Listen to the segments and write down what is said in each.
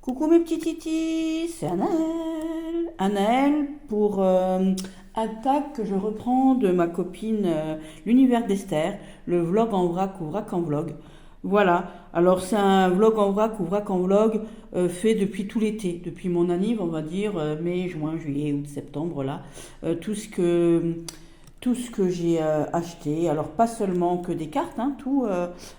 Coucou mes petits titis, c'est Anaël. Anaël pour un tag que je reprends de ma copine L'Univers d'Esther, le vlog en vrac ou vrac en vlog. Voilà, alors c'est un vlog en vrac ou vrac en vlog fait depuis tout l'été, depuis mon anniv, on va dire mai, juin, juillet, août, septembre, là. Tout ce que j'ai acheté, alors pas seulement que des cartes, hein,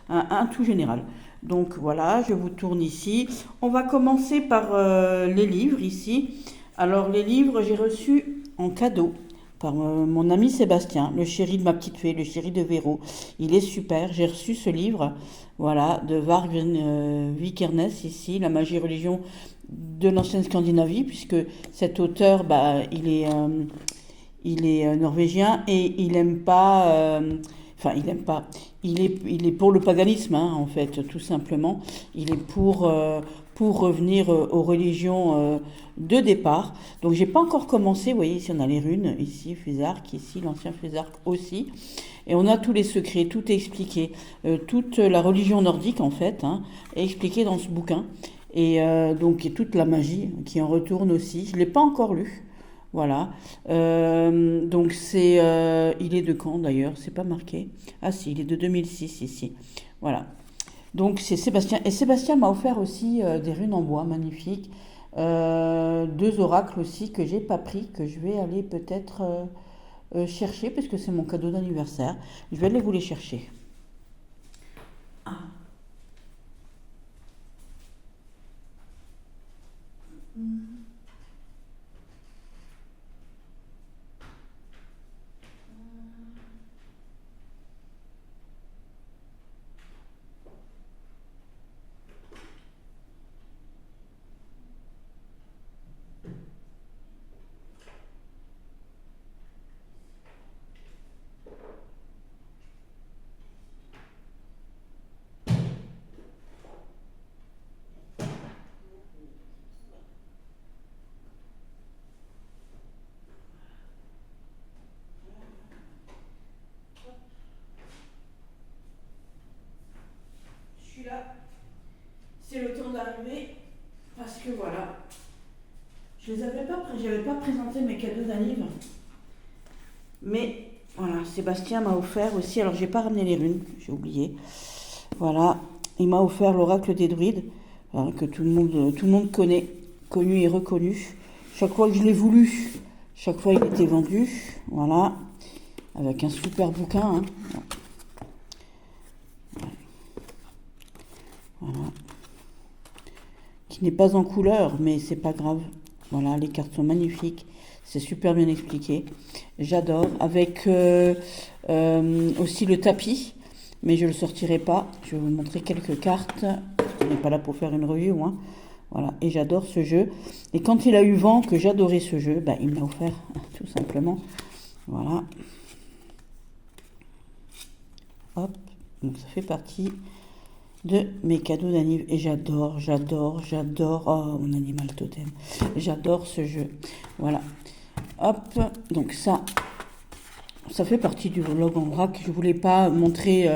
un tout général. Donc voilà, je vous tourne ici. On va commencer par les livres ici. Alors les livres, j'ai reçu en cadeau par mon ami Sébastien, le chéri de ma petite fée, le chéri de Véro. Il est super. J'ai reçu ce livre, voilà, de Varg Vikernes ici, La magie et religion de l'ancienne Scandinavie, puisque cet auteur, bah, il est norvégien et il aime pas. Enfin, il aime pas. Il est pour le paganisme, hein, en fait, tout simplement. Il est pour revenir aux religions de départ. Donc, j'ai pas encore commencé. Vous voyez, ici, on a les runes. Ici, Fusark. Ici, l'ancien Fusark aussi. Et on a tous les secrets. Tout est expliqué. Toute la religion nordique, en fait, hein, est expliquée dans ce bouquin. Et donc, et toute la magie qui en retourne aussi. Je l'ai pas encore lu. Voilà. Donc il est de quand d'ailleurs? C'est pas marqué. Ah si, il est de 2006 ici. Voilà. Donc c'est Sébastien. Et Sébastien m'a offert aussi des runes en bois magnifiques. Deux oracles aussi que j'ai pas pris, que je vais aller peut-être chercher, parce que c'est mon cadeau d'anniversaire. Je vais aller vous les chercher. Je suis là. C'est le temps d'arriver parce que voilà. J'avais pas présenté mes cadeaux d'anniv. Mais voilà, Sébastien m'a offert aussi, alors j'ai pas ramené les runes, j'ai oublié. Voilà, il m'a offert l'oracle des druides, hein, que tout le monde connaît, connu et reconnu. Chaque fois que je l'ai voulu, chaque fois il était vendu. Voilà, avec un super bouquin, hein. Voilà, qui n'est pas en couleur, mais c'est pas grave. Voilà, les cartes sont magnifiques, c'est super bien expliqué. J'adore. Avec aussi le tapis, mais je ne le sortirai pas. Je vais vous montrer quelques cartes. On n'est pas là pour faire une review, hein. Voilà, et j'adore ce jeu. Et quand il a eu vent que j'adorais ce jeu, bah, il me l'a offert, tout simplement. Voilà. Hop, donc ça fait partie de mes cadeaux d'anniv. Et j'adore. Oh, mon animal totem. J'adore ce jeu. Voilà. Hop, donc ça fait partie du vlog en vrac. Je voulais pas montrer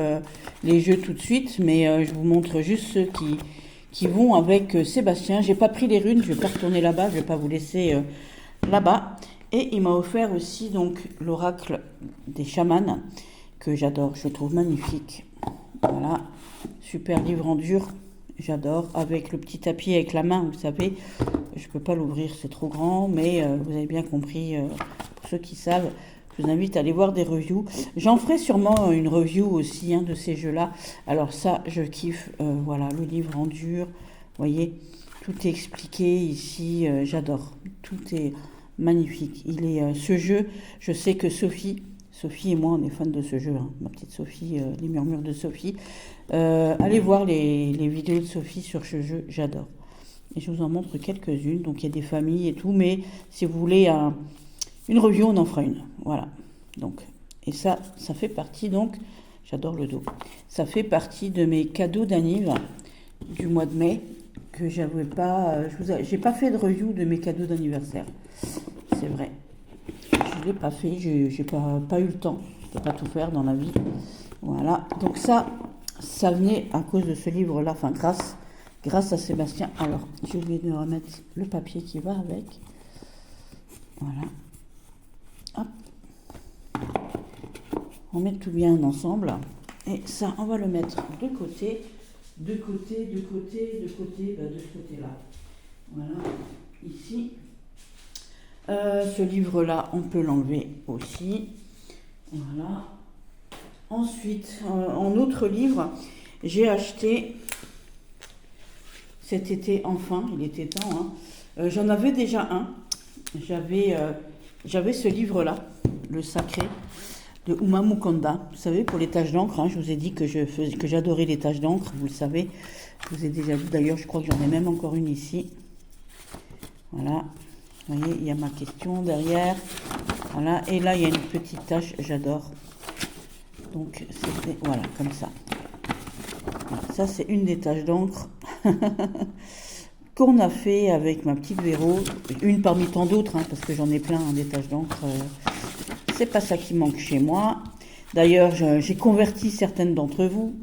les jeux tout de suite, mais je vous montre juste ceux qui vont avec Sébastien. J'ai pas pris les runes, je vais pas retourner là-bas, je vais pas vous laisser là-bas. Et il m'a offert aussi donc l'oracle des chamans, que j'adore, je le trouve magnifique. Voilà, super livre en dur, j'adore, avec le petit tapis avec la main, vous savez. Je peux pas l'ouvrir, c'est trop grand, mais vous avez bien compris, pour ceux qui savent. Je vous invite à aller voir des reviews. J'en ferai sûrement une review aussi, hein, de ces jeux-là. Alors ça, je kiffe. Voilà, le livre en dur. Vous voyez, tout est expliqué ici. J'adore. Tout est magnifique. Ce jeu, je sais que Sophie et moi, on est fans de ce jeu, hein. Ma petite Sophie, les murmures de Sophie. Allez voir les vidéos de Sophie sur ce jeu, j'adore. Et je vous en montre quelques-unes. Donc il y a des familles et tout, mais si vous voulez une review, on en fera une. Voilà. Donc, et ça fait partie, donc, j'adore le dos. Ça fait partie de mes cadeaux d'anniv du mois de mai, que j'avais pas. J'ai pas fait de review de mes cadeaux d'anniversaire. C'est vrai. Je l'ai pas fait, j'ai pas eu le temps. Je peux pas tout faire dans la vie. Voilà. Donc ça venait à cause de ce livre-là, enfin grâce grâce à Sébastien. Alors, j'ai oublié de remettre le papier qui va avec. Voilà. Hop. On met tout bien ensemble. Et ça, on va le mettre de côté. De côté, de côté, de côté, de ce côté-là. Voilà. Ici. Ce livre-là, on peut l'enlever aussi. Voilà. Ensuite, en autre livre, j'ai acheté cet été, enfin, il était temps. J'en avais déjà un. J'avais ce livre-là, Le Sacré, de Uma Mukunda. Vous savez, pour les taches d'encre, je vous ai dit que j'adorais les taches d'encre, vous le savez. Je vous ai déjà dit, d'ailleurs, je crois que j'en ai même encore une ici. Voilà. Vous voyez, il y a ma question derrière. Voilà. Et là, il y a une petite tache, j'adore. Donc, c'était, voilà, comme ça. Voilà, ça, c'est une des taches d'encre qu'on a fait avec ma petite Véro. Une parmi tant d'autres, parce que j'en ai plein, des taches d'encre. C'est pas ça qui manque chez moi. D'ailleurs, j'ai converti certaines d'entre vous,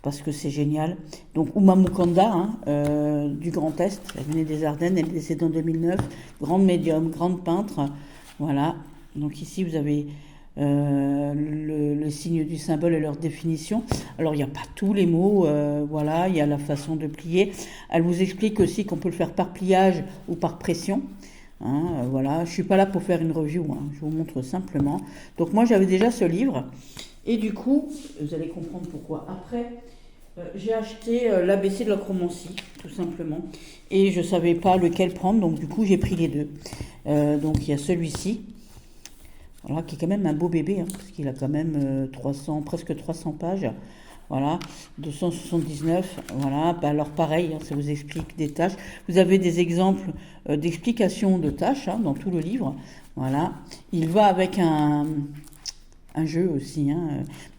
parce que c'est génial. Donc, Uma Mukunda, du Grand Est, elle venait des Ardennes, elle est décédée en 2009. Grande médium, grande peintre. Voilà. Donc ici, vous avez le signe du symbole et leur définition. Alors, il n'y a pas tous les mots, voilà, il y a la façon de plier. Elle vous explique aussi qu'on peut le faire par pliage ou par pression. Voilà, je ne suis pas là pour faire une review, je vous montre simplement. Donc, moi, j'avais déjà ce livre. Et du coup, vous allez comprendre pourquoi. Après, j'ai acheté l'ABC de la chromancie, tout simplement. Et je ne savais pas lequel prendre, donc du coup, j'ai pris les deux. Donc, il y a celui-ci. Voilà, qui est quand même un beau bébé, parce qu'il a quand même presque 300 pages. Voilà, 279. Voilà, alors pareil, ça vous explique des tâches. Vous avez des exemples d'explications de tâches dans tout le livre. Voilà, il va avec un jeu aussi,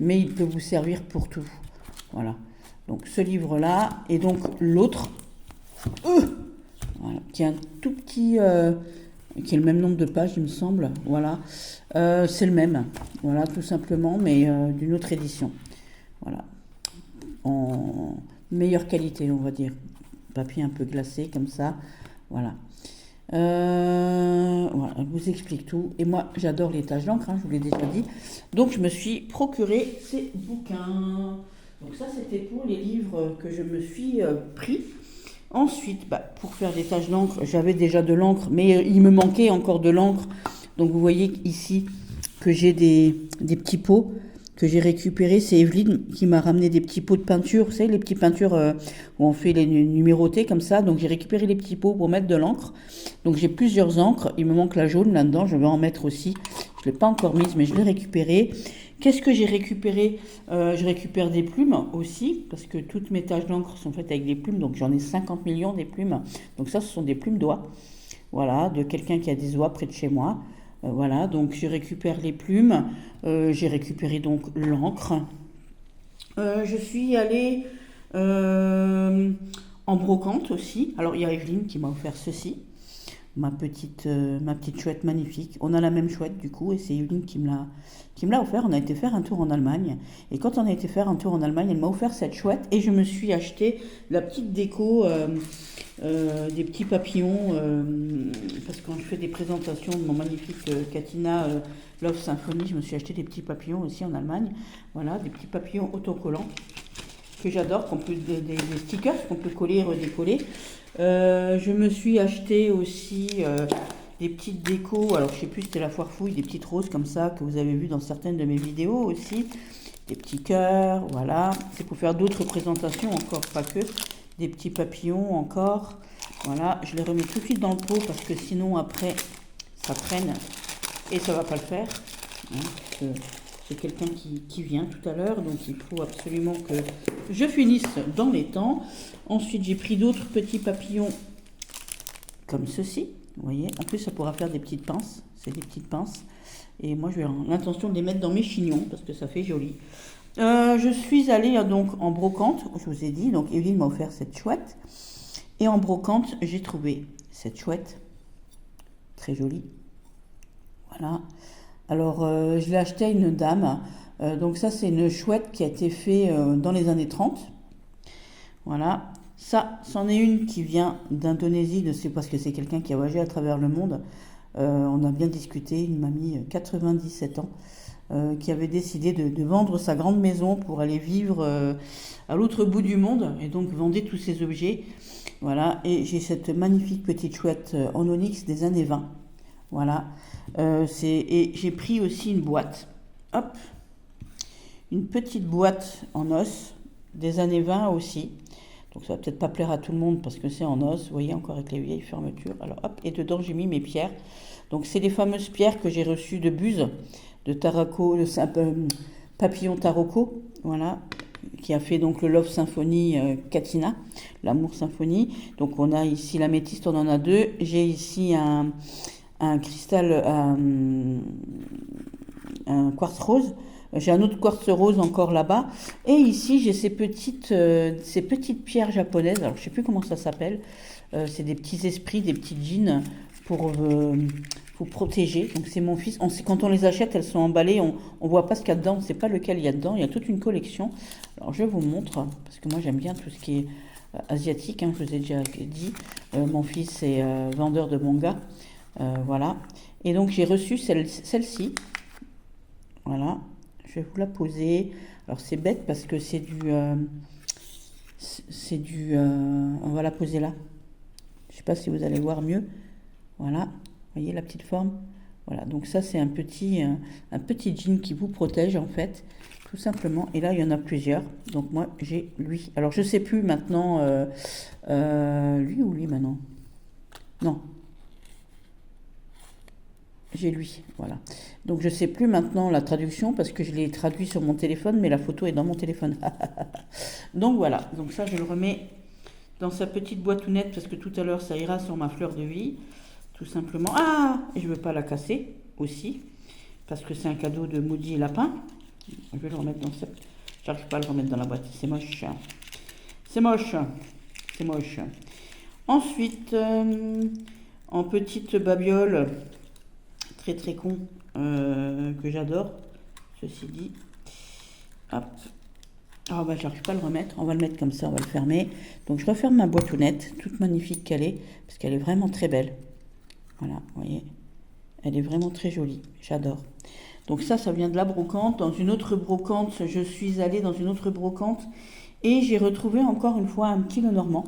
mais il peut vous servir pour tout. Voilà, donc ce livre-là, et donc l'autre, voilà, qui est un tout petit... qui est le même nombre de pages, il me semble. Voilà, c'est le même. Voilà, tout simplement, mais d'une autre édition. Voilà, en meilleure qualité, on va dire. Papier un peu glacé, comme ça. Voilà. Voilà, je vous explique tout. Et moi, j'adore les taches d'encre, je vous l'ai déjà dit. Donc, je me suis procuré ces bouquins. Donc, ça, c'était pour les livres que je me suis pris. Ensuite, pour faire des taches d'encre, j'avais déjà de l'encre, mais il me manquait encore de l'encre. Donc vous voyez ici que j'ai des petits pots que j'ai récupérés. C'est Evelyne qui m'a ramené des petits pots de peinture. Vous savez, les petites peintures où on fait les numérotés comme ça. Donc j'ai récupéré les petits pots pour mettre de l'encre. Donc j'ai plusieurs encres. Il me manque la jaune là-dedans. Je vais en mettre aussi. Je ne l'ai pas encore mise, mais je l'ai récupérée. Qu'est-ce que j'ai récupéré? Je récupère des plumes aussi, parce que toutes mes taches d'encre sont faites avec des plumes, donc j'en ai 50 millions des plumes. Donc ça, ce sont des plumes d'oie, voilà, de quelqu'un qui a des oies près de chez moi. Voilà, donc je récupère les plumes, j'ai récupéré donc l'encre. Je suis allée en brocante aussi. Alors il y a Evelyne qui m'a offert ceci. Ma petite chouette magnifique. On a la même chouette du coup, et c'est Evelyne qui me l'a offert. On a été faire un tour en Allemagne, et quand on a été faire un tour en Allemagne, elle m'a offert cette chouette, et je me suis acheté la petite déco, des petits papillons, parce que quand je fais des présentations de mon magnifique Katina Love Symphony, je me suis acheté des petits papillons aussi en Allemagne. Voilà, des petits papillons autocollants que j'adore, des stickers qu'on peut coller et redécoller. Je me suis acheté aussi des petites décos, alors je sais plus si c'était la foire fouille, des petites roses comme ça que vous avez vu dans certaines de mes vidéos aussi, des petits cœurs, voilà, c'est pour faire d'autres présentations encore, pas que, des petits papillons encore, voilà, je les remets tout de suite dans le pot parce que sinon après ça traîne et ça va pas le faire, parce que c'est quelqu'un qui vient tout à l'heure, donc il faut absolument que je finisse dans les temps. Ensuite, j'ai pris d'autres petits papillons comme ceci, vous voyez. En plus, ça pourra faire des petites pinces, c'est des petites pinces. Et moi, j'ai l'intention de les mettre dans mes chignons, parce que ça fait joli. Je suis allée donc en brocante, je vous ai dit, donc Evelyne m'a offert cette chouette. Et en brocante, j'ai trouvé cette chouette, très jolie. Voilà. Alors, je l'ai acheté à une dame. Donc ça, c'est une chouette qui a été faite dans les années 30. Voilà. Ça, c'en est une qui vient d'Indonésie, c'est parce que c'est quelqu'un qui a voyagé à travers le monde. On a bien discuté, une mamie, 97 ans, qui avait décidé de vendre sa grande maison pour aller vivre à l'autre bout du monde, et donc vendait tous ses objets. Voilà, et j'ai cette magnifique petite chouette en onyx des années 20. Voilà, et j'ai pris aussi une boîte, hop, une petite boîte en os des années 20 aussi. Donc ça va peut-être pas plaire à tout le monde parce que c'est en os, vous voyez, encore avec les vieilles fermetures. Alors hop, et dedans j'ai mis mes pierres. Donc c'est les fameuses pierres que j'ai reçues de Buse, de Tarako, Papillon Taroko, voilà, qui a fait donc le Love Symphony Katina, l'amour symphonie. Donc on a ici l'améthyste, on en a deux. J'ai ici un cristal, un quartz rose. J'ai un autre quartz rose encore là-bas. Et ici, j'ai ces petites pierres japonaises. Alors, je ne sais plus comment ça s'appelle. C'est des petits esprits, des petites djinns pour vous protéger. Donc, c'est mon fils. Quand on les achète, elles sont emballées. On ne voit pas ce qu'il y a dedans. On ne sait pas lequel il y a dedans. Il y a toute une collection. Alors, je vous montre. Parce que moi, j'aime bien tout ce qui est asiatique. Hein, je vous ai déjà dit. Mon fils est vendeur de manga. Voilà. Et donc, j'ai reçu celle-ci. Voilà. Je vais vous la poser. Alors c'est bête parce que c'est du... on va la poser là. Je ne sais pas si vous allez voir mieux. Voilà. Vous voyez la petite forme. Voilà. Donc ça c'est un petit jean qui vous protège en fait. Tout simplement. Et là il y en a plusieurs. Donc moi j'ai lui. Alors je ne sais plus maintenant... lui ou lui maintenant? Non. J'ai lui, voilà. Donc je ne sais plus maintenant la traduction parce que je l'ai traduit sur mon téléphone, mais la photo est dans mon téléphone. Donc voilà, donc ça je le remets dans sa petite boîtounette parce que tout à l'heure ça ira sur ma fleur de vie, tout simplement. Ah, et je ne veux pas la casser aussi parce que c'est un cadeau de Maudit et Lapin. Je vais le remettre dans cette... J'arrive pas à le remettre dans la boîte, c'est moche. C'est moche, c'est moche. Ensuite, en petite babiole... très très con, que j'adore, ceci dit. Hop. Ah bah j'arrive pas à le remettre, on va le mettre comme ça, on va le fermer. Donc je referme ma boîtounette, toute magnifique qu'elle est, parce qu'elle est vraiment très belle. Voilà, vous voyez, elle est vraiment très jolie, j'adore. Donc ça vient de la brocante. Dans une autre brocante, je suis allée dans une autre brocante et j'ai retrouvé encore une fois un petit Lenormand.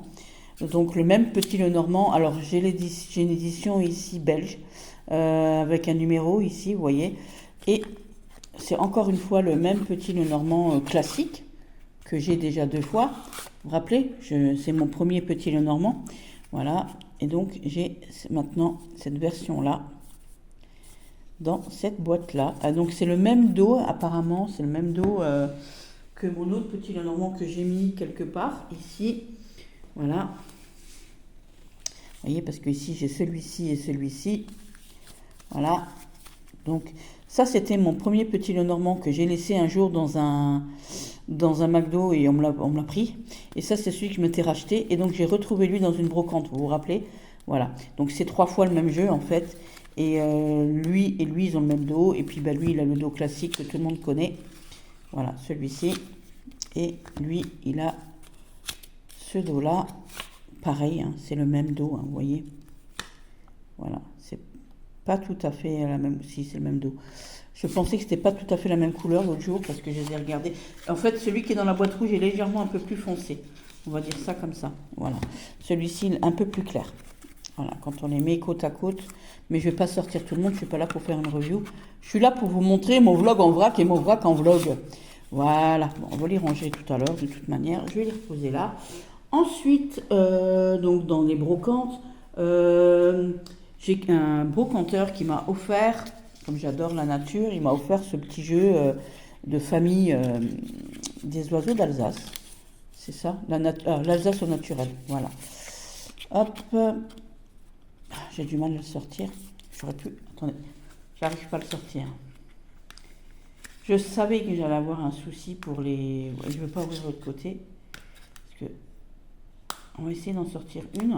Donc le même petit Lenormand, alors j'ai une édition ici belge, avec un numéro ici, vous voyez, et c'est encore une fois le même petit Lenormand classique que j'ai déjà 2 fois. Vous vous rappelez, c'est mon premier petit Lenormand, voilà, et donc j'ai maintenant cette version là dans cette boîte là. Ah, donc c'est le même dos apparemment, c'est le même dos que mon autre petit Lenormand que j'ai mis quelque part ici, voilà. Vous voyez, parce que ici j'ai celui-ci et celui-ci. Voilà. Donc ça c'était mon premier petit Lenormand que j'ai laissé un jour dans un McDo et on me l'a pris. Et ça c'est celui que je m'étais racheté. Et donc j'ai retrouvé lui dans une brocante, vous vous rappelez? Voilà. Donc c'est 3 fois le même jeu en fait. Et lui ils ont le même dos. Et puis bah, lui il a le dos classique que tout le monde connaît. Voilà, celui-ci. Et lui il a ce dos là. Pareil, hein, c'est le même dos, hein, vous voyez. Voilà, c'est pas tout à fait la même... Si, c'est le même dos. Je pensais que c'était pas tout à fait la même couleur l'autre jour parce que je les ai regardés. En fait, celui qui est dans la boîte rouge est légèrement un peu plus foncé. On va dire ça comme ça. Voilà. Celui-ci, un peu plus clair. Voilà, quand on les met côte à côte. Mais je vais pas sortir tout le monde, je suis pas là pour faire une review. Je suis là pour vous montrer mon vlog en vrac et mon vrac en vlog. Voilà. Bon, on va les ranger tout à l'heure de toute manière. Je vais les reposer là. Ensuite, donc dans les brocantes, j'ai un brocanteur qui m'a offert, comme j'adore la nature, il m'a offert ce petit jeu de famille des oiseaux d'Alsace. C'est ça, l'Alsace au naturel, voilà. Hop, j'ai du mal à le sortir. J'aurais pu, attendez, j'arrive pas à le sortir. Je savais que j'allais avoir un souci pour les... Je ne veux pas ouvrir l'autre côté, parce que... On va essayer d'en sortir une.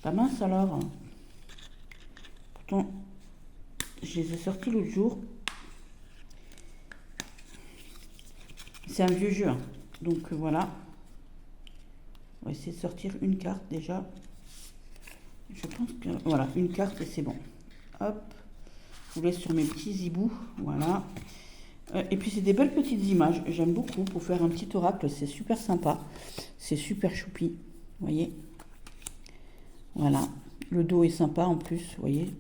Pas mince alors. Pourtant, je les ai sortis l'autre jour. C'est un vieux jeu. Hein. Donc voilà. On va essayer de sortir une carte déjà. Je pense que voilà, une carte et c'est bon. Hop, je vous laisse sur mes petits hiboux, voilà. Et puis c'est des belles petites images, j'aime beaucoup pour faire un petit oracle, c'est super sympa, c'est super choupi, vous voyez. Voilà, le dos est sympa en plus, vous voyez,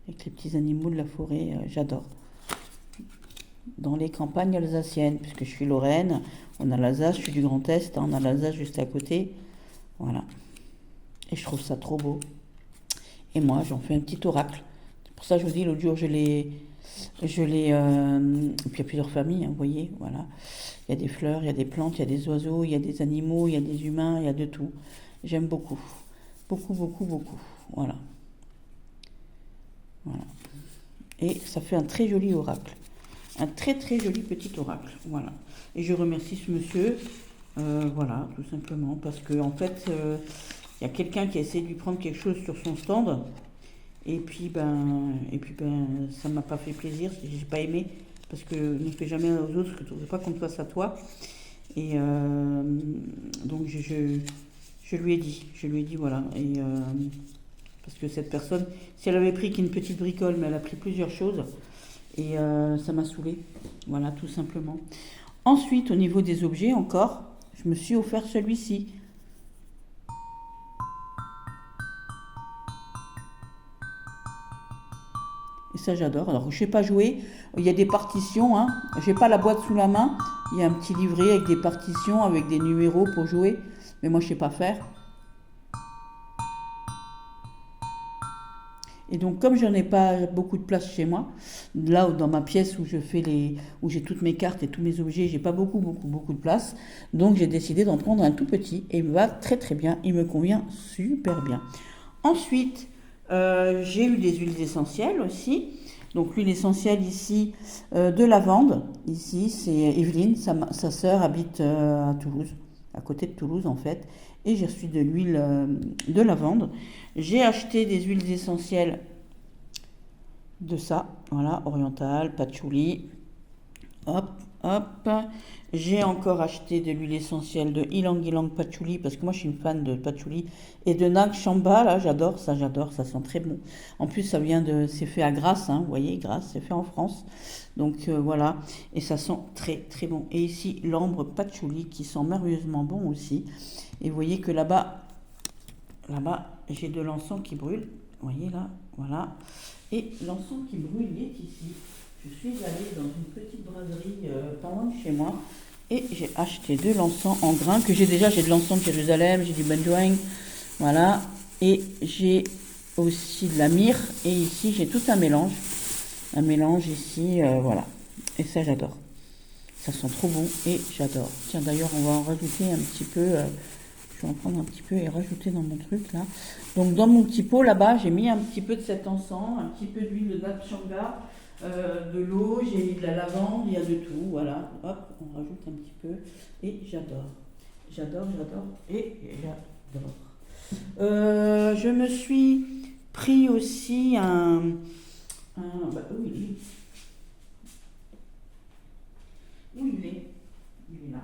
avec les petits animaux de la forêt, j'adore. Dans les campagnes alsaciennes, puisque je suis Lorraine, on a l'Alsace, je suis du Grand Est, hein, on a l'Alsace juste à côté, voilà. Et je trouve ça trop beau. Et moi, j'en fais un petit oracle. C'est pour ça que je vous dis, l'autre jour, et puis il y a plusieurs familles, hein, vous voyez, voilà. Il y a des fleurs, il y a des plantes, il y a des oiseaux, il y a des animaux, il y a des humains, il y a de tout. J'aime beaucoup. Beaucoup, beaucoup, beaucoup. Voilà. Voilà. Et ça fait un très joli oracle. Un très, très joli petit oracle. Voilà. Et je remercie ce monsieur, voilà, tout simplement, parce que, en fait, il y a quelqu'un qui a essayé de lui prendre quelque chose sur son stand. Et puis ça m'a pas fait plaisir, j'ai pas aimé, parce que ne fais jamais aux autres ce que tu ne veux pas qu'on te fasse à toi. Et donc je lui ai dit voilà. Et parce que cette personne, si elle avait pris qu'une petite bricole, mais elle a pris plusieurs choses, et ça m'a saoulée, voilà, tout simplement. Ensuite, au niveau des objets encore, je me suis offert celui-ci. Et ça, j'adore. Alors, je ne sais pas jouer. Il y a des partitions. Hein. Je n'ai pas la boîte sous la main. Il y a un petit livret avec des partitions, avec des numéros pour jouer. Mais moi, je ne sais pas faire. Et donc, comme je n'en ai pas beaucoup de place chez moi, là dans ma pièce où où j'ai toutes mes cartes et tous mes objets, j'ai pas beaucoup de place. Donc, j'ai décidé d'en prendre un tout petit et il me va très très bien. Il me convient super bien. Ensuite, j'ai eu des huiles essentielles aussi. Donc l'huile essentielle ici de lavande. Ici c'est Evelyne, sa sœur habite à Toulouse, à côté de Toulouse en fait. Et j'ai reçu de l'huile de lavande. J'ai acheté des huiles essentielles de ça, voilà, orientale, patchouli. Hop, hop. J'ai encore acheté de l'huile essentielle de Ylang Ylang Patchouli, parce que moi je suis une fan de patchouli. Et de Nag Shamba, là j'adore, ça sent très bon. En plus c'est fait à Grasse, hein, vous voyez, Grasse, c'est fait en France. Donc voilà, et ça sent très très bon. Et ici l'ambre patchouli qui sent merveilleusement bon aussi. Et vous voyez que là-bas, j'ai de l'encens qui brûle. Vous voyez là, voilà. Et l'encens qui brûle, il est ici. Je suis allée dans une petite braderie pas loin de chez moi et j'ai acheté de l'encens en grains que j'ai déjà. J'ai de l'encens de Jérusalem, j'ai du benjoin, voilà. Et j'ai aussi de la myrrhe et ici j'ai tout un mélange ici, voilà. Et ça j'adore. Ça sent trop bon et j'adore. Tiens d'ailleurs on va en rajouter un petit peu. Je vais en prendre un petit peu et rajouter dans mon truc là. Donc dans mon petit pot là-bas, j'ai mis un petit peu de cet encens, un petit peu d'huile de Nag Shamba, de l'eau, j'ai mis de la lavande, il y a de tout, voilà. Hop, on rajoute un petit peu et j'adore. J'adore et j'adore. Je me suis pris aussi où il est? Où il est? Il est là.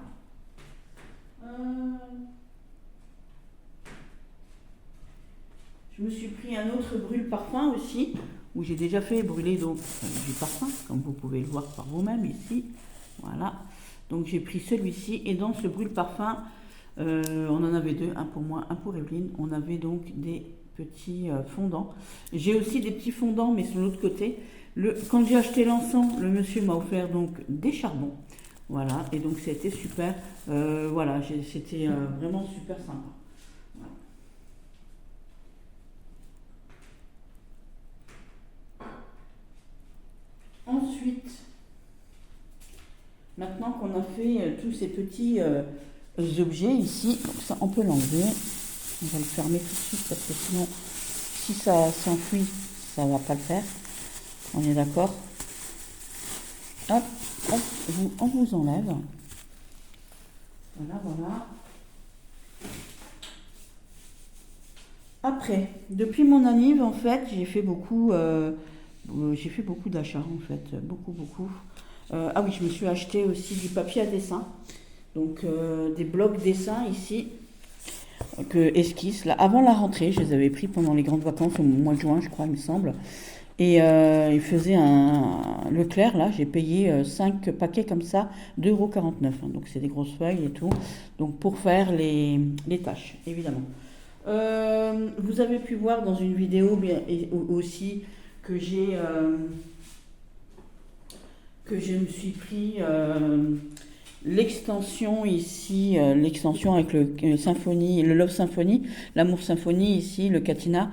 Je me suis pris un autre brûle-parfum aussi, où j'ai déjà fait brûler donc du parfum, comme vous pouvez le voir par vous-même ici. Voilà. Donc j'ai pris celui-ci, et dans ce brûle-parfum, on en avait deux, un pour moi, un pour Evelyne. On avait donc des petits fondants. J'ai aussi des petits fondants, mais sur l'autre côté. Quand j'ai acheté l'encens, le monsieur m'a offert donc des charbons. Voilà, et donc c'était super. Voilà, c'était vraiment super sympa. Voilà. Ensuite, maintenant qu'on a fait tous ces petits objets ici, donc ça on peut l'enlever. On va le fermer tout de suite parce que sinon, si ça s'enfuit, ça va pas le faire. On est d'accord? Hop, hop, on vous enlève. Voilà. Après, depuis mon anniv, en fait, j'ai fait beaucoup d'achats, en fait, beaucoup. Ah oui, je me suis acheté aussi du papier à dessin. Donc des blocs dessins ici, que esquisse, là, avant la rentrée, je les avais pris pendant les grandes vacances au mois de juin, je crois, il me semble. Et il faisait un Leclerc, là, j'ai payé 5 paquets comme ça, 2,49 €. Hein, donc c'est des grosses feuilles et tout. Donc pour faire les tâches, évidemment. Vous avez pu voir dans une vidéo bien, aussi que je me suis pris l'extension ici, l'extension avec le Symphony, le Love Symphony, l'Amour Symphony ici, le Katina.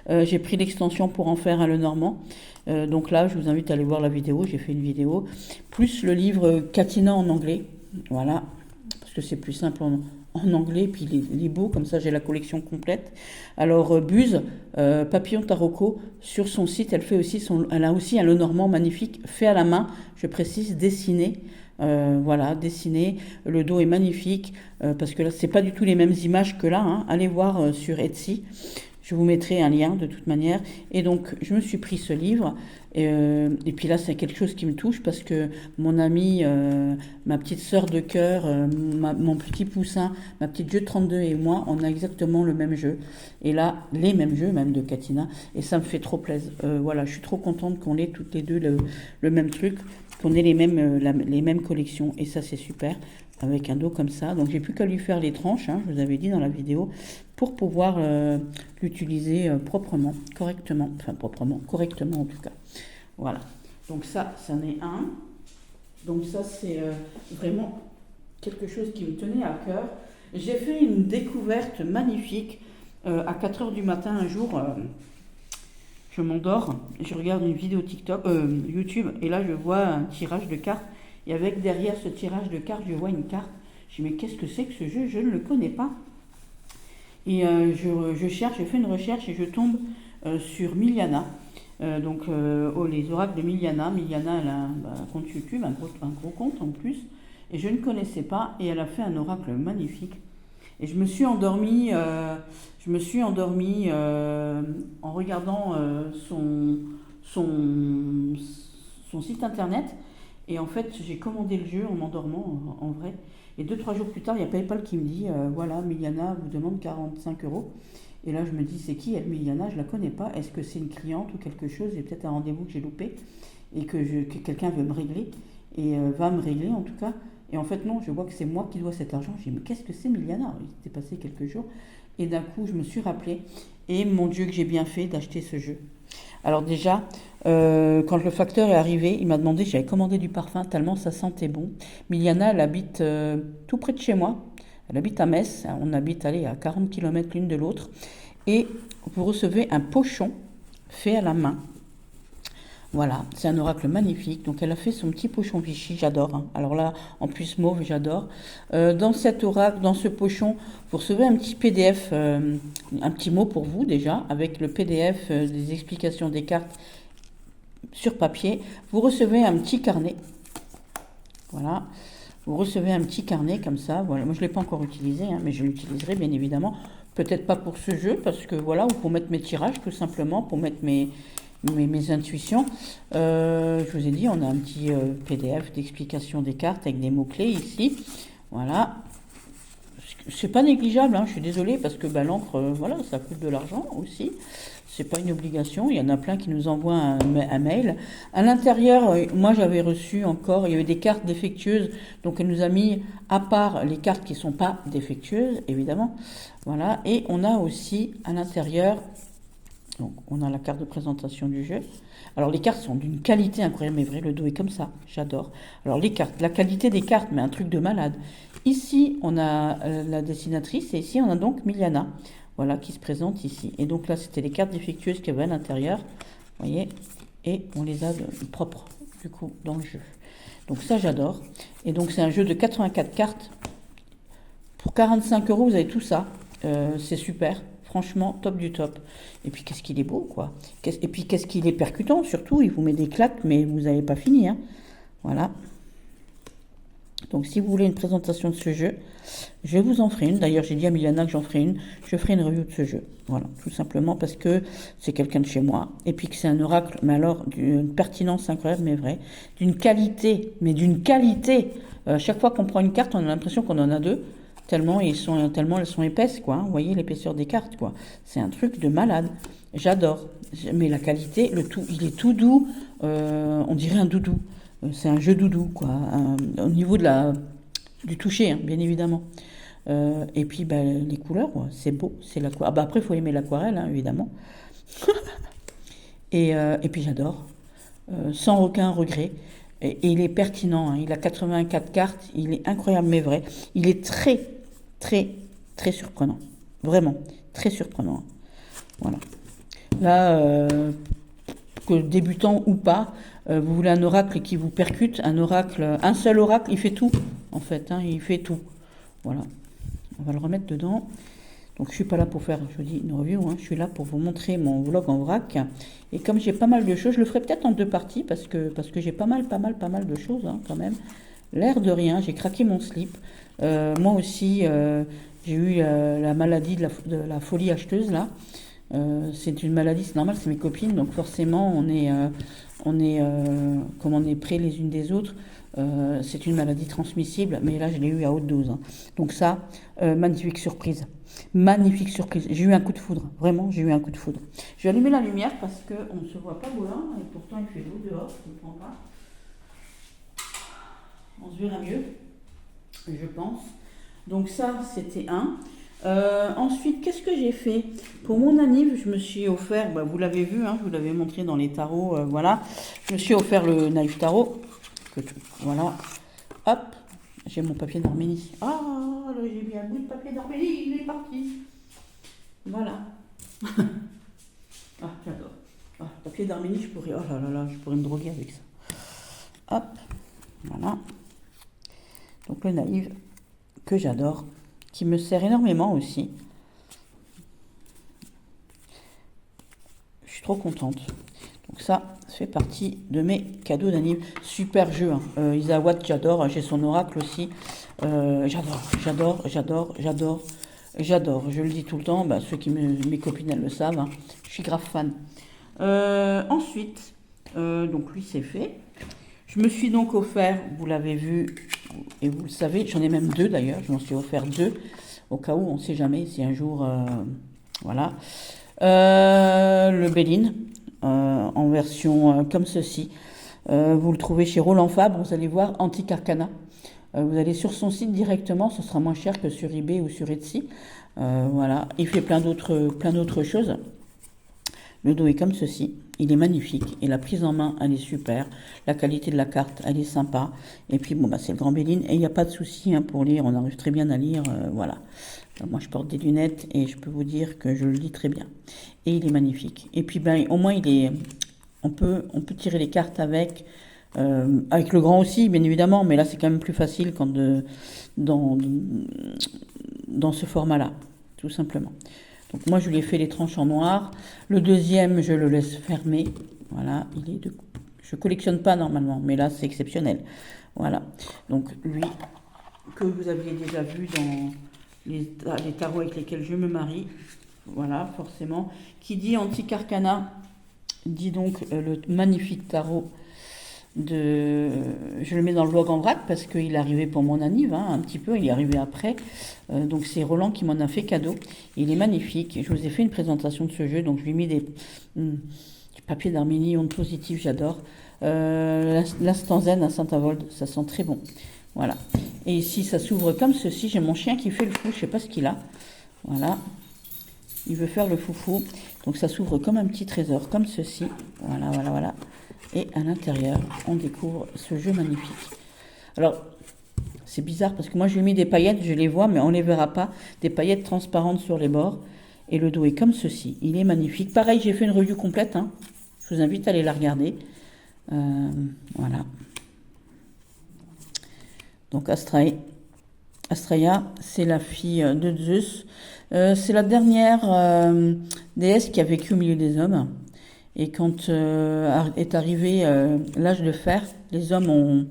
J'ai pris l'extension pour en faire un Lenormand. Donc là, je vous invite à aller voir la vidéo, j'ai fait une vidéo. Plus le livre Katina en anglais, voilà, parce que c'est plus simple en anglais, puis il est beau, comme ça j'ai la collection complète. Alors Buse, Papillon Tarocco, sur son site, elle a aussi un Lenormand magnifique, fait à la main, je précise, dessiné. Voilà, dessiné, le dos est magnifique, parce que là, c'est pas du tout les mêmes images que là, hein. Allez voir sur Etsy. Je vous mettrai un lien de toute manière. Et donc, je me suis pris ce livre. Et puis là, c'est quelque chose qui me touche parce que mon amie, ma petite sœur de cœur, mon petit poussin, ma petite jeu 32 et moi, on a exactement le même jeu. Et là, les mêmes jeux, même de Katina. Et ça me fait trop plaisir. Voilà, je suis trop contente qu'on ait toutes les deux le même truc, qu'on ait les mêmes collections. Et ça, c'est super. Avec un dos comme ça. Donc, j'ai plus qu'à lui faire les tranches, hein, je vous avais dit dans la vidéo, pour pouvoir l'utiliser proprement, correctement. Enfin, proprement, correctement en tout cas. Voilà. Donc ça, c'en est un. Donc ça, c'est vraiment quelque chose qui me tenait à cœur. J'ai fait une découverte magnifique à 4 h du matin un jour. Je m'endors, je regarde une vidéo YouTube, et là, je vois un tirage de cartes. Et avec derrière ce tirage de cartes, je vois une carte. Je dis, mais qu'est-ce que c'est que ce jeu? Je ne le connais pas. Et je cherche, je fais une recherche et je tombe sur Miliana. Les oracles de Miliana. Miliana, elle a un compte YouTube, un gros compte en plus. Et je ne connaissais pas. Et elle a fait un oracle magnifique. Et je me suis endormie, en regardant son site internet. Et en fait, j'ai commandé le jeu en m'endormant, en vrai. Et 2-3 jours plus tard, il y a PayPal qui me dit, voilà, Miliana vous demande 45 €. Et là, je me dis, c'est qui elle, Miliana? Je la connais pas. Est-ce que c'est une cliente ou quelque chose? Il y a peut-être un rendez-vous que j'ai loupé et que quelqu'un veut me régler. Et va me régler, en tout cas. Et en fait, non, je vois que c'est moi qui dois cet argent. Je dis, mais qu'est-ce que c'est, Miliana? Il s'était passé quelques jours. Et d'un coup, je me suis rappelé. Et mon Dieu, que j'ai bien fait d'acheter ce jeu. Alors déjà, quand le facteur est arrivé, il m'a demandé, j'avais commandé du parfum tellement ça sentait bon. Miliana, elle habite tout près de chez moi. Elle habite à Metz. On habite, à 40 km l'une de l'autre. Et vous recevez un pochon fait à la main. Voilà, c'est un oracle magnifique. Donc elle a fait son petit pochon Vichy, j'adore. Hein. Alors là, en plus mauve, j'adore. Dans cet oracle, dans ce pochon, vous recevez un petit PDF, un petit mot pour vous déjà, avec le PDF des explications des cartes sur papier. Vous recevez un petit carnet. Voilà. Vous recevez un petit carnet comme ça. Voilà. Moi, je ne l'ai pas encore utilisé, hein, mais je l'utiliserai bien évidemment. Peut-être pas pour ce jeu, parce que voilà, ou pour mettre mes tirages, tout simplement, pour mettre mes intuitions. Je vous ai dit, on a un petit PDF d'explication des cartes avec des mots-clés ici. Voilà. C'est pas négligeable, hein, je suis désolée, parce que l'encre, voilà, ça coûte de l'argent aussi. C'est pas une obligation. Il y en a plein qui nous envoient un mail. À l'intérieur, moi j'avais reçu encore, il y avait des cartes défectueuses, donc elle nous a mis à part les cartes qui sont pas défectueuses, évidemment. Voilà. Et on a aussi à l'intérieur, donc on a la carte de présentation du jeu. Alors les cartes sont d'une qualité incroyable, mais vrai, le dos est comme ça, j'adore. Alors les cartes, la qualité des cartes, mais un truc de malade. Ici, on a la dessinatrice, et ici on a donc Miliana. Voilà, qui se présente ici. Et donc là, c'était les cartes défectueuses qu'il y avait à l'intérieur. Vous voyez? Et on les a propres, du coup, dans le jeu. Donc ça, j'adore. Et donc, c'est un jeu de 84 cartes. Pour 45 €, vous avez tout ça. C'est super. Franchement, top du top. Et puis, qu'est-ce qu'il est beau, quoi. Et puis, qu'est-ce qu'il est percutant, surtout. Il vous met des claques, mais vous n'avez pas fini, hein. Voilà. Donc si vous voulez une présentation de ce jeu, je vous en ferai une. D'ailleurs, j'ai dit à Milana que j'en ferai une. Je ferai une review de ce jeu. Voilà, tout simplement parce que c'est quelqu'un de chez moi. Et puis que c'est un oracle, mais alors d'une pertinence incroyable, mais vraie. D'une qualité, mais d'une qualité. Chaque fois qu'on prend une carte, on a l'impression qu'on en a deux. Tellement elles sont épaisses, quoi. Vous voyez l'épaisseur des cartes, quoi. C'est un truc de malade. J'adore. Mais la qualité, il est tout doux. On dirait un doudou. C'est un jeu doudou, quoi. Au niveau du toucher, hein, bien évidemment. Et puis, les couleurs, ouais, c'est beau. C'est l'aquarelle. Ah, après, il faut aimer l'aquarelle, hein, évidemment. Et puis, j'adore. Sans aucun regret. Et il est pertinent. Hein. Il a 84 cartes. Il est incroyable, mais vrai. Il est très, très, très surprenant. Vraiment, très surprenant. Voilà. Là, que débutant ou pas, vous voulez un oracle qui vous percute, un seul oracle, il fait tout, en fait, hein, il fait tout. Voilà, on va le remettre dedans. Donc je suis pas là pour faire, je vous dis, une review, hein, je suis là pour vous montrer mon vlog en vrac. Et comme j'ai pas mal de choses, je le ferai peut-être en deux parties, parce que j'ai pas mal de choses, hein, quand même. L'air de rien, j'ai craqué mon slip. Moi aussi, j'ai eu la maladie de la folie acheteuse, là. C'est une maladie, c'est normal, c'est mes copines, donc forcément on est comme on est près les unes des autres, c'est une maladie transmissible, mais là je l'ai eu à haute dose. Hein. Donc ça, magnifique surprise, j'ai eu un coup de foudre, vraiment j'ai eu un coup de foudre. Je vais allumer la lumière parce qu'on ne se voit pas loin, et pourtant il fait beau dehors, je ne comprends pas. On se verra mieux, je pense. Donc ça c'était un. Ensuite, qu'est-ce que j'ai fait? Pour mon anniv, je me suis offert, vous l'avez vu, hein, je vous l'avais montré dans les tarots, voilà. Je me suis offert le Knife Tarot. Voilà. Hop, j'ai mon papier d'Arménie. Ah, là, j'ai mis un bout de papier d'Arménie, il est parti. Voilà. Ah, j'adore. Ah, papier d'Arménie, je pourrais me droguer avec ça. Hop, voilà. Donc le naïf, que j'adore, qui me sert énormément aussi. Je suis trop contente. Donc ça fait partie de mes cadeaux d'anniv. Super jeu. Hein. Isawat, j'adore. J'ai son oracle aussi. J'adore. Je le dis tout le temps. Mes copines, elles le savent. Hein. Je suis grave fan. Ensuite, donc lui, c'est fait. Je me suis donc offert, vous l'avez vu, et vous le savez, j'en ai même deux d'ailleurs, je m'en suis offert deux, au cas où, on ne sait jamais, si un jour, voilà. Le Béline, en version comme ceci. Vous le trouvez chez Roland Fabre, vous allez voir, Antique Arcana. Vous allez sur son site directement, ce sera moins cher que sur eBay ou sur Etsy. Voilà, il fait plein d'autres choses. Le dos est comme ceci, il est magnifique, et la prise en main, elle est super, la qualité de la carte, elle est sympa, et puis c'est le Grand Béline, et il n'y a pas de souci hein, pour lire, on arrive très bien à lire, voilà. Alors, moi je porte des lunettes, et je peux vous dire que je le lis très bien, et il est magnifique. Et puis au moins on peut tirer les cartes avec le grand aussi, bien évidemment, mais là c'est quand même plus facile dans ce format-là, tout simplement. Donc moi je lui ai fait les tranches en noir. Le deuxième je le laisse fermer. Voilà, je collectionne pas normalement, mais là c'est exceptionnel. Voilà. Donc lui que vous aviez déjà vu dans les tarots avec lesquels je me marie. Voilà, forcément. Qui dit Antique Arcana dit donc le magnifique tarot je le mets dans le vlog en vrac parce qu'il est arrivé pour mon anniv, hein, un petit peu, il est arrivé après. Donc c'est Roland qui m'en a fait cadeau. Il est magnifique. Je vous ai fait une présentation de ce jeu, donc je lui ai mis des papiers d'Arménie, ondes positives, j'adore. L'instant zen à Saint-Avold, ça sent très bon. Voilà. Et ici, ça s'ouvre comme ceci. J'ai mon chien qui fait le fou, je sais pas ce qu'il a. Voilà. Il veut faire le foufou. Donc ça s'ouvre comme un petit trésor, comme ceci. Voilà. Et à l'intérieur, on découvre ce jeu magnifique. Alors, c'est bizarre parce que moi, je lui ai mis des paillettes, je les vois, mais on ne les verra pas. Des paillettes transparentes sur les bords. Et le dos est comme ceci. Il est magnifique. Pareil, j'ai fait une review complète. Hein. Je vous invite à aller la regarder. Voilà. Donc, Astraea, c'est la fille de Zeus. C'est la dernière déesse qui a vécu au milieu des hommes. Et quand est arrivé l'âge de fer, les hommes ont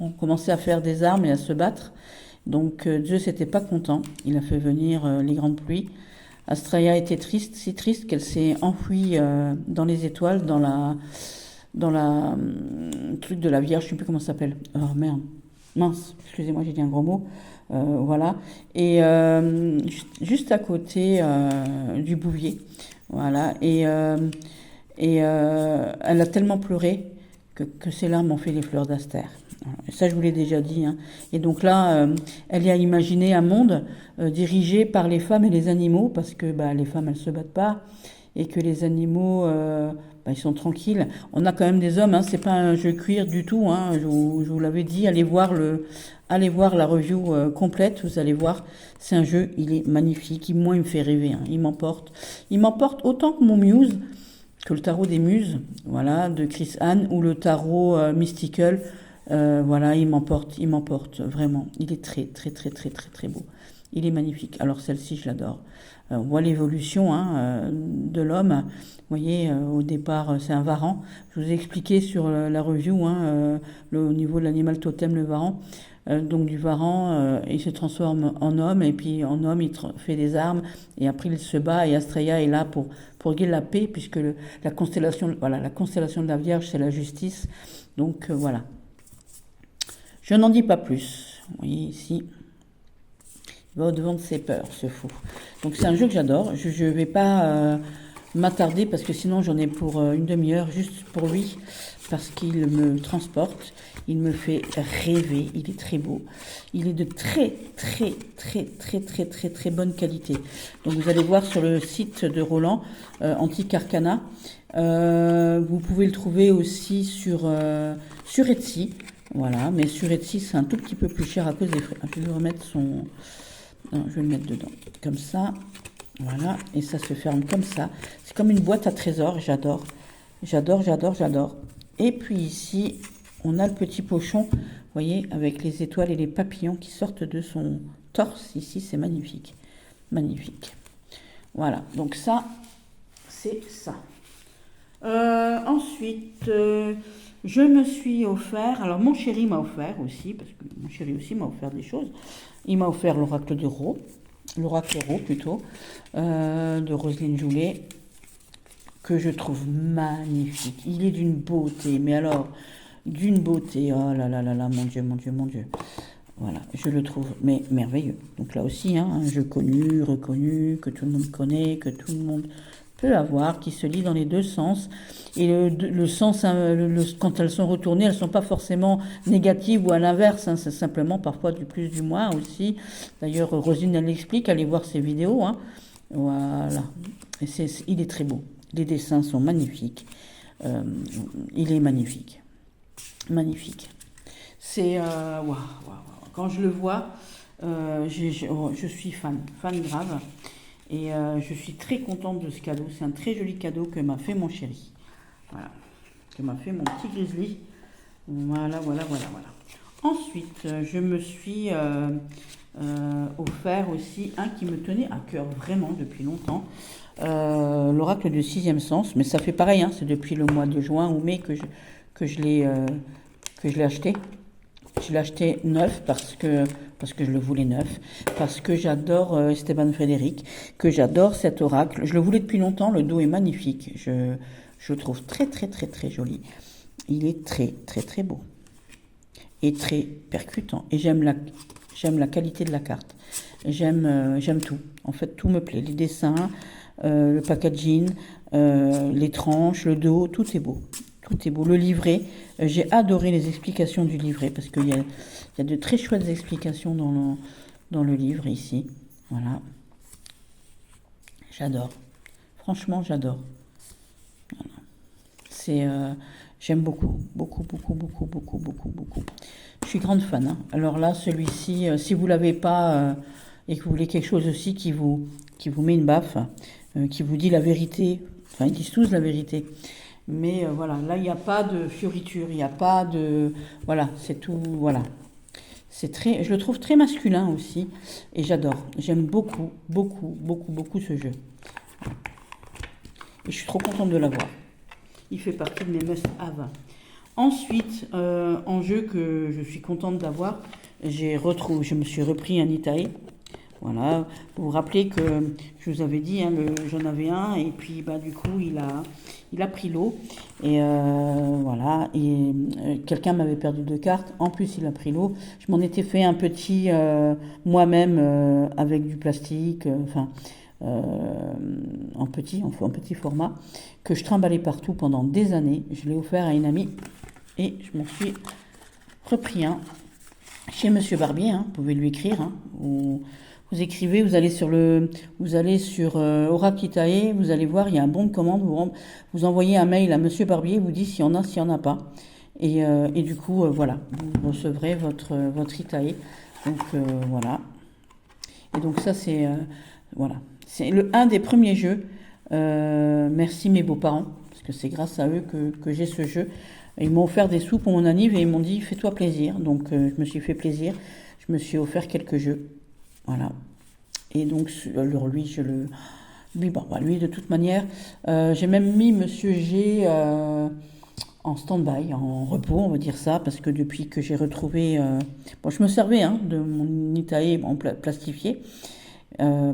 ont commencé à faire des armes et à se battre. Donc Zeus n'était pas content. Il a fait venir les grandes pluies. Astraea était triste, si triste qu'elle s'est enfouie dans les étoiles, dans la truc de la Vierge, je ne sais plus comment ça s'appelle. Oh merde, mince, excusez-moi, j'ai dit un gros mot. Voilà. Et juste à côté du Bouvier. Voilà. Et elle a tellement pleuré que ses larmes ont fait les fleurs d'Astère. Ça, je vous l'ai déjà dit. Hein. Et donc là, elle y a imaginé un monde dirigé par les femmes et les animaux, parce que les femmes, elles se battent pas, et que les animaux, ils sont tranquilles. On a quand même des hommes, hein, c'est pas un jeu cuir du tout. Hein, je vous l'avais dit, allez voir la review complète, vous allez voir. C'est un jeu, il est magnifique. Moi, il me fait rêver. Hein, il m'emporte. Il m'emporte autant que mon Muse, que le tarot des Muses, voilà, de Chris Anne, ou le tarot Mystical. Voilà, il m'emporte vraiment. Il est très, très, très, très, très, très beau. Il est magnifique. Alors celle-ci, je l'adore. On voit l'évolution de l'homme. Vous voyez, au départ, c'est un varan. Je vous ai expliqué sur la review, au niveau de l'animal totem, le varan. Donc du varan, il se transforme en homme, et puis en homme, il fait des armes, et après il se bat, et Astraea est là pour guider la paix, puisque la constellation de la Vierge, c'est la justice. Donc voilà. Je n'en dis pas plus. Vous voyez ici, il va au-devant de ses peurs, ce fou. Donc c'est un jeu que j'adore. Je ne vais pas m'attarder, parce que sinon j'en ai pour une demi-heure, juste pour lui, parce qu'il me transporte. Il me fait rêver. Il est très beau. Il est de très, très, très, très, très, très, très bonne qualité. Donc vous allez voir sur le site de Roland, Antique Arcana. Vous pouvez le trouver aussi sur Etsy. Voilà, mais sur Etsy, c'est un tout petit peu plus cher à cause des frais. Je vais remettre son... Non, je vais le mettre dedans. Comme ça. Voilà. Et ça se ferme comme ça. C'est comme une boîte à trésors. J'adore. J'adore, j'adore, j'adore. Et puis ici, on a le petit pochon. Vous voyez, avec les étoiles et les papillons qui sortent de son torse. Ici, c'est magnifique. Magnifique. Voilà. Donc ça, c'est ça. Ensuite... je me suis offert, alors mon chéri m'a offert aussi, parce que mon chéri aussi m'a offert des choses. Il m'a offert l'oracle de Rho, l'oracle Rho plutôt, de Roselyne Joulet, que je trouve magnifique. Il est d'une beauté, mais alors, d'une beauté, oh là là là là, mon Dieu, mon Dieu, mon Dieu. Voilà, je le trouve mais merveilleux. Donc là aussi, un jeu connu, reconnu, que tout le monde connaît, que tout le monde peut avoir, qui se lit dans les deux sens. Et le sens, quand elles sont retournées, elles ne sont pas forcément négatives ou à l'inverse. C'est simplement parfois du plus, du moins aussi. D'ailleurs, Rosine, elle l'explique, allez voir ses vidéos. Voilà. Et il est très beau. Les dessins sont magnifiques. Il est magnifique. Magnifique. C'est... waouh. Quand je le vois, je suis fan grave. Et je suis très contente de ce cadeau. C'est un très joli cadeau que m'a fait mon chéri. Voilà. Que m'a fait mon petit grizzly. Voilà. Ensuite, je me suis offert aussi un qui me tenait à cœur vraiment depuis longtemps. L'oracle du sixième sens. Mais ça fait pareil, c'est depuis le mois de juin ou mai que je l'ai acheté. Je l'ai acheté neuf parce que je le voulais neuf, parce que j'adore Esteban Frédéric, que j'adore cet oracle. Je le voulais depuis longtemps, le dos est magnifique. Je le trouve très, très, très, très joli. Il est très, très, très beau. Et très percutant. Et j'aime la qualité de la carte. J'aime tout. En fait, tout me plaît. Les dessins, le packaging, les tranches, le dos, tout est beau. Tout est beau. Le livret, j'ai adoré les explications du livret parce qu'il y a de très chouettes explications dans le livre ici. Voilà. J'adore. Franchement, j'adore. Voilà. J'aime beaucoup. Je suis grande fan. Alors là, celui-ci, si vous ne l'avez pas et que vous voulez quelque chose aussi qui vous met une baffe, qui vous dit la vérité, enfin ils disent tous la vérité. Mais voilà, là, il n'y a pas de fioriture, il n'y a pas de... Voilà, c'est tout, voilà. Je le trouve très masculin aussi, et j'adore. J'aime beaucoup ce jeu. Et je suis trop contente de l'avoir. Il fait partie de mes must-have. Ensuite, en jeu que je suis contente d'avoir, je me suis repris un Itae. Voilà, vous vous rappelez que je vous avais dit, hein, j'en avais un et puis bah, du coup il a pris l'eau et voilà, et quelqu'un m'avait perdu 2 cartes, en plus il a pris l'eau. Je m'en étais fait un petit moi-même avec du plastique, enfin en petit format, que je trimballais partout pendant des années. Je l'ai offert à une amie et je m'en suis repris un chez Monsieur Barbier, hein, vous pouvez lui écrire, hein, vous écrivez, vous allez sur Oracle Itae, vous allez voir, il y a un bon de commande, vous envoyez un mail à Monsieur Barbier, vous dites s'il y en a, s'il n'y en a pas. Et du coup, voilà, vous recevrez votre Itae. Donc voilà. Et donc ça, voilà. C'est un des premiers jeux. Merci mes beaux-parents, parce que c'est grâce à eux que j'ai ce jeu. Ils m'ont offert des sous pour mon anniv et ils m'ont dit fais-toi plaisir. Donc je me suis fait plaisir. Je me suis offert quelques jeux. Voilà. Et donc, alors lui, lui, bon, bah, lui, de toute manière, j'ai même mis Monsieur G en stand-by, en repos, on va dire ça, parce que depuis que j'ai retrouvé... bon, je me servais hein, de mon Itae en plastifié,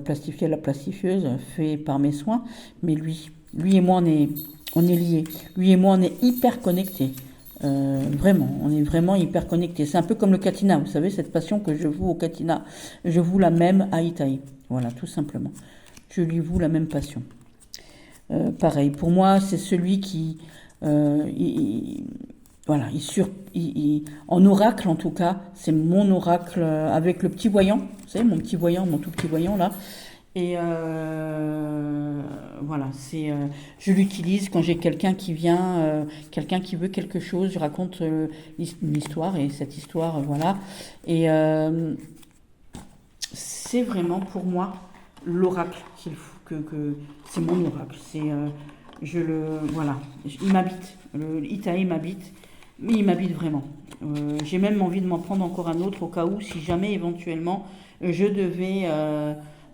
plastifié à la plastifieuse, fait par mes soins, mais lui et moi, on est liés. Lui et moi, on est hyper connectés. Vraiment, on est vraiment hyper connectés. C'est un peu comme le Katina, vous savez, cette passion que je voue au Katina, je voue la même à Itae. Voilà, tout simplement. Je lui voue la même passion. Pareil, pour moi, c'est celui qui... voilà, en oracle en tout cas, c'est mon oracle avec le petit voyant, vous savez, mon petit voyant, mon tout petit voyant là. Et voilà, je l'utilise quand j'ai quelqu'un qui vient, quelqu'un qui veut quelque chose, je raconte une histoire et cette histoire, voilà. Et c'est vraiment pour moi l'oracle c'est mon oracle. Voilà, il m'habite, le Itae m'habite, mais il m'habite vraiment. J'ai même envie de m'en prendre encore un autre au cas où, si jamais éventuellement je devais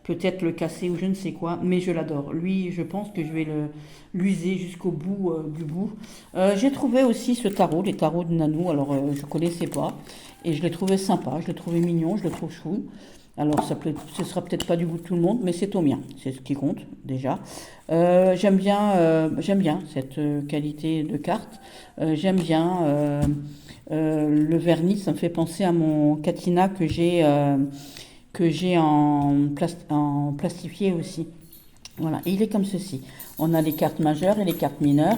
peut-être le casser ou je ne sais quoi, mais je l'adore. Lui, je pense que je vais l'user jusqu'au bout du bout. J'ai trouvé aussi ce tarot, les tarots de Nanou, alors je connaissais pas, et je l'ai trouvé sympa, je l'ai trouvé mignon, je le trouve chou. Alors, ce sera peut-être pas du goût de tout le monde, mais c'est au mien, c'est ce qui compte déjà. J'aime bien cette qualité de carte. J'aime bien le vernis, ça me fait penser à mon Katina que j'ai en plastifié aussi. Voilà, et il est comme ceci. On a les cartes majeures et les cartes mineures.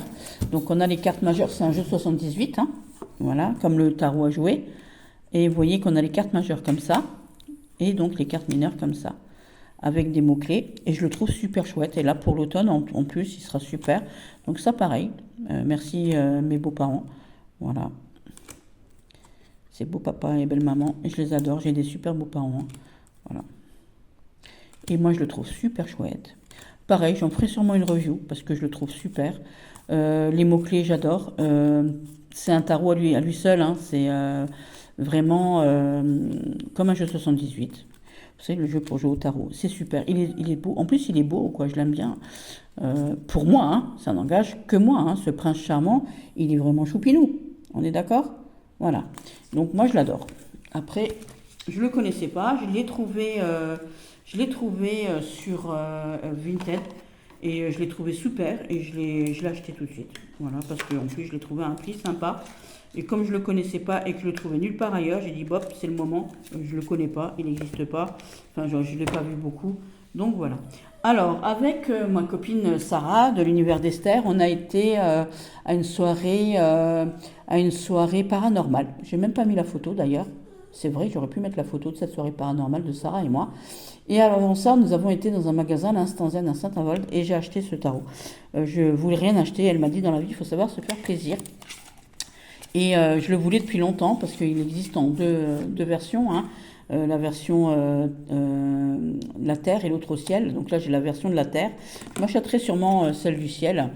Donc on a les cartes majeures, c'est un jeu de 78, hein, voilà, comme le tarot à jouer. Et vous voyez qu'on a les cartes majeures comme ça, et donc les cartes mineures comme ça, avec des mots-clés. Et je le trouve super chouette. Et là, pour l'automne, en plus, il sera super. Donc ça, pareil. Merci mes beaux-parents. Voilà. C'est beau papa et belle maman. Et je les adore. J'ai des super beaux-parents. Hein. Voilà. Et moi, je le trouve super chouette. Pareil, j'en ferai sûrement une review parce que je le trouve super. Les mots-clés, j'adore. C'est un tarot à lui seul. Hein. C'est vraiment comme un jeu 78. Vous savez, le jeu pour jouer au tarot. C'est super. Il est beau. En plus, il est beau, quoi. Je l'aime bien. Pour moi, hein, ça n'engage que moi. Hein. Ce prince charmant, il est vraiment choupinou. On est d'accord? Voilà. Donc, moi, je l'adore. Après, je ne le connaissais pas. Je l'ai trouvé sur Vinted. Et je l'ai trouvé super. Et je l'ai acheté tout de suite. Voilà. Parce qu'en plus, je l'ai trouvé à un prix sympa. Et comme je ne le connaissais pas et que je le trouvais nulle part ailleurs, j'ai dit, Bob, c'est le moment. Je ne le connais pas, il n'existe pas. Enfin, je ne l'ai pas vu beaucoup. Donc voilà. Alors, avec ma copine Sarah de l'univers d'Esther, on a été à une soirée paranormale. J'ai même pas mis la photo d'ailleurs. C'est vrai, j'aurais pu mettre la photo de cette soirée paranormale de Sarah et moi. Et avant ça, nous avons été dans un magasin, l'Instant Zen à Saint-Avold, et j'ai acheté ce tarot. Je voulais rien acheter. Elle m'a dit, dans la vie, il faut savoir se faire plaisir. Et je le voulais depuis longtemps parce qu'il existe en deux versions, hein. La version la terre et l'autre au ciel. Donc là, j'ai la version de la terre. Je m'achèterai sûrement celle du ciel.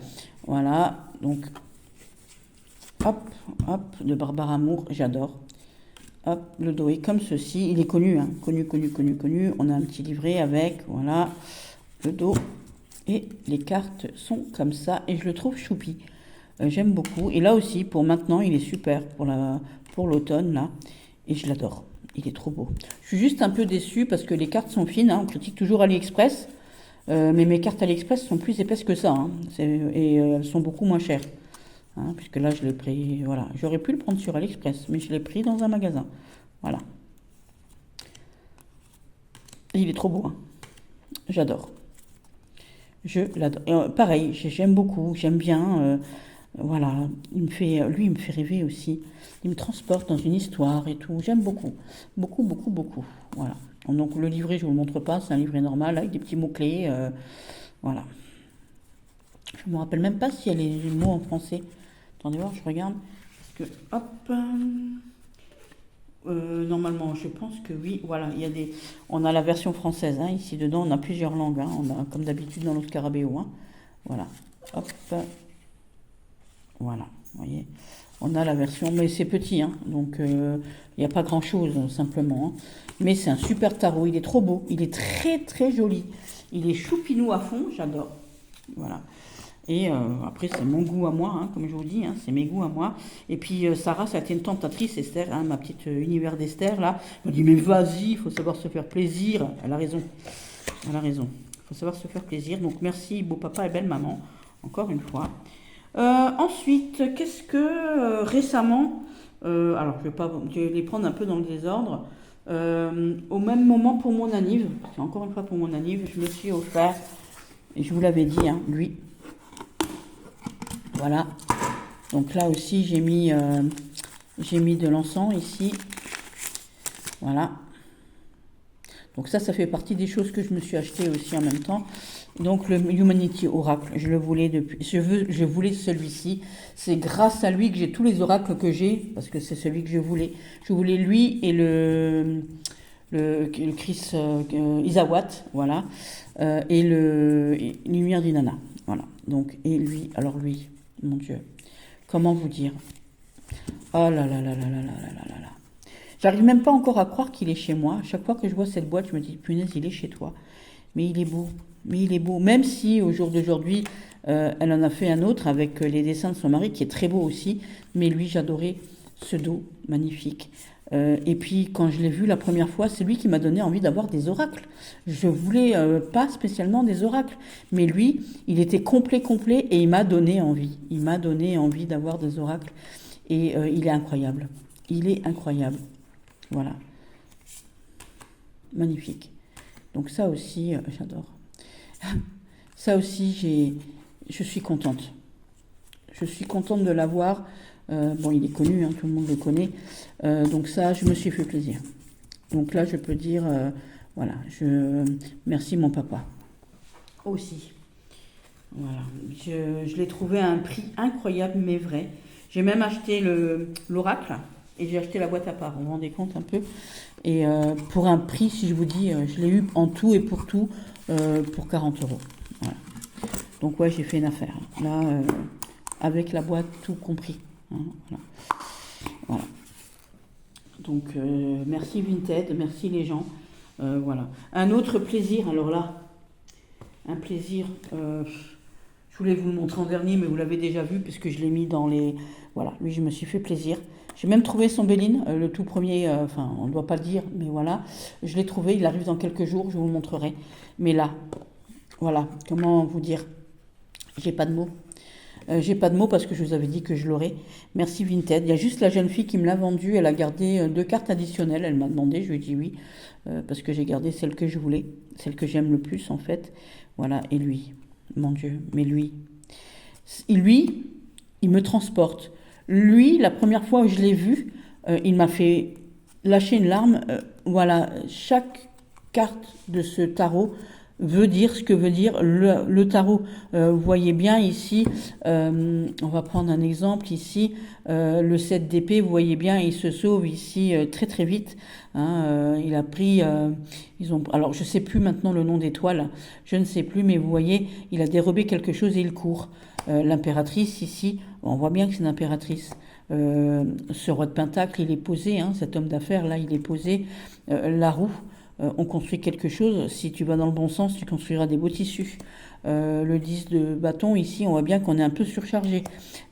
Voilà, donc hop, hop, de Barbara Amour, j'adore. Hop, le dos est comme ceci. Il est connu, hein. Connu. On a un petit livret avec, voilà, le dos. Et les cartes sont comme ça. Et je le trouve choupi. J'aime beaucoup. Et là aussi, pour maintenant, il est super pour l'automne, là. Et je l'adore. Il est trop beau. Je suis juste un peu déçue parce que les cartes sont fines, hein. On critique toujours AliExpress. Mais mes cartes AliExpress sont plus épaisses que ça, hein. Et elles sont beaucoup moins chères. Hein, puisque là, je l'ai pris, voilà. J'aurais pu le prendre sur AliExpress, mais je l'ai pris dans un magasin. Voilà. Et il est trop beau, hein. J'adore. Je l'adore. Pareil, j'aime beaucoup, j'aime bien. Voilà, lui, il me fait rêver aussi. Il me transporte dans une histoire et tout. J'aime beaucoup, beaucoup, beaucoup, beaucoup. Voilà. Donc le livret, je vous le montre pas, c'est un livret normal avec des petits mots-clés. Voilà. Je me rappelle même pas s'il y a les mots en français. Attendez voir, je regarde. Parce que, hop. Normalement, je pense que oui. Voilà, on a la version française. Hein, ici dedans, on a plusieurs langues. Hein, on a comme d'habitude dans l'autre Scarabéo. Hein. Voilà. Hop. Voilà. Vous voyez. On a la version, mais c'est petit. Hein, donc, il n'y a pas grand-chose simplement. Hein. Mais c'est un super tarot. Il est trop beau. Il est très très joli. Il est choupinou à fond. J'adore. Voilà. Et après, c'est mon goût à moi, hein, comme je vous dis, hein, c'est mes goûts à moi. Et puis, Sarah, ça a été une tentatrice, Esther, hein, ma petite univers d'Esther, là. Elle m'a dit, mais vas-y, il faut savoir se faire plaisir. Elle a raison. Elle a raison. Il faut savoir se faire plaisir. Donc, merci, beau papa et belle maman, encore une fois. Ensuite, qu'est-ce que récemment, alors je vais les prendre un peu dans le désordre. Au même moment pour mon anniv, c'est encore une fois pour mon anniv, je me suis offert, et je vous l'avais dit, hein, lui. Voilà, donc là aussi j'ai mis de l'encens ici, voilà. Donc ça fait partie des choses que je me suis acheté aussi en même temps. Donc le Humanity Oracle, je le voulais depuis, je voulais celui-ci. C'est grâce à lui que j'ai tous les oracles que j'ai, parce que c'est celui que je voulais. Je voulais lui et le Chris Isawat, voilà, et Lumière d'Inanna, voilà. Donc et lui, alors lui. Mon Dieu, comment vous dire? Oh là là là là là là là là là. J'arrive même pas encore à croire qu'il est chez moi. Chaque fois que je vois cette boîte, je me dis, punaise, il est chez toi. Mais il est beau, mais il est beau. Même si au jour d'aujourd'hui, elle en a fait un autre avec les dessins de son mari, qui est très beau aussi. Mais lui, j'adorais ce dos magnifique. Et puis quand je l'ai vu la première fois, c'est lui qui m'a donné envie d'avoir des oracles. Je voulais pas spécialement des oracles, mais lui, il était complet et il m'a donné envie. Il m'a donné envie d'avoir des oracles et il est incroyable. Il est incroyable. Voilà. Magnifique. Donc ça aussi, j'adore. Ça aussi, je suis contente. Je suis contente de l'avoir. Bon, il est connu, hein, tout le monde le connaît. Donc ça, je me suis fait plaisir. Donc là, je peux dire, voilà, merci mon papa. Aussi. Voilà. Je l'ai trouvé à un prix incroyable, mais vrai. J'ai même acheté l'oracle et j'ai acheté la boîte à part. Vous vous rendez compte un peu? Et pour un prix, si je vous dis, je l'ai eu en tout et pour tout pour 40 €. Voilà. Donc ouais, j'ai fait une affaire. Là, avec la boîte, tout compris. Hein, voilà. Voilà. Donc merci Vinted, merci les gens. Voilà. Un autre plaisir, alors là, un plaisir, je voulais vous le montrer en dernier, mais vous l'avez déjà vu puisque je l'ai mis dans les... Voilà, lui je me suis fait plaisir. J'ai même trouvé son Béline, le tout premier, enfin on ne doit pas le dire, mais voilà, je l'ai trouvé, il arrive dans quelques jours, je vous le montrerai. Mais là, voilà, comment vous dire, j'ai pas de mots. J'ai pas de mots parce que je vous avais dit que je l'aurais. Merci Vinted. Il y a juste la jeune fille qui me l'a vendu. Elle a gardé 2 cartes additionnelles. Elle m'a demandé, je lui ai dit oui. Parce que j'ai gardé celle que je voulais. Celle que j'aime le plus en fait. Voilà. Et lui, mon Dieu, mais lui, il me transporte. Lui, la première fois où je l'ai vu, il m'a fait lâcher une larme. Voilà. Chaque carte de ce tarot veut dire ce que veut dire le tarot. Vous voyez bien ici, on va prendre un exemple ici, le 7 d'épée, vous voyez bien, il se sauve ici très très vite. Hein, il a pris, alors je sais plus maintenant le nom des toiles, je ne sais plus, mais vous voyez, il a dérobé quelque chose et il court. L'impératrice ici, on voit bien que c'est une impératrice. Ce roi de Pentacle, il est posé, hein, cet homme d'affaires là, il est posé. La roue. On construit quelque chose, si tu vas dans le bon sens, tu construiras des beaux tissus. Le 10 de bâton, ici, on voit bien qu'on est un peu surchargé.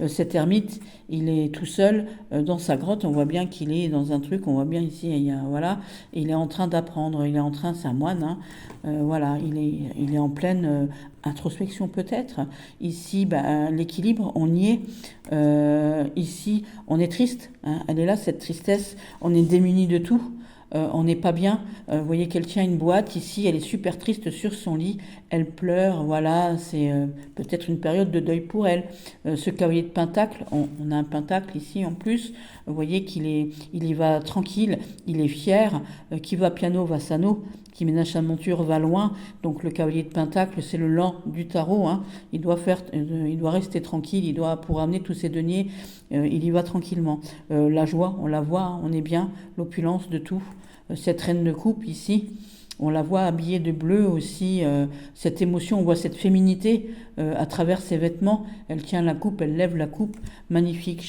Cet ermite, il est tout seul dans sa grotte. On voit bien qu'il est dans un truc. On voit bien ici, voilà, il est en train d'apprendre. Il est en train, c'est un moine, hein, voilà, il est en pleine introspection peut-être. Ici, l'équilibre, on y est. Ici, on est triste. Hein, elle est là, cette tristesse. On est démuni de tout. On n'est pas bien. Vous voyez qu'elle tient une boîte. Ici, elle est super triste sur son lit. Elle pleure. Voilà, c'est peut-être une période de deuil pour elle. Ce cavalier de pentacle, on a un pentacle ici en plus. Vous voyez il y va tranquille. Il est fier. Qui va piano va sano. Qui ménage sa monture va loin. Donc le cavalier de pentacle, c'est le lent du tarot. Hein. Il doit rester tranquille. Il doit, pour amener tous ses deniers, il y va tranquillement. La joie, on la voit. Hein, on est bien. L'opulence de tout. Cette reine de coupe ici, on la voit habillée de bleu aussi, cette émotion, on voit cette féminité à travers ses vêtements, elle tient la coupe, elle lève la coupe, magnifique.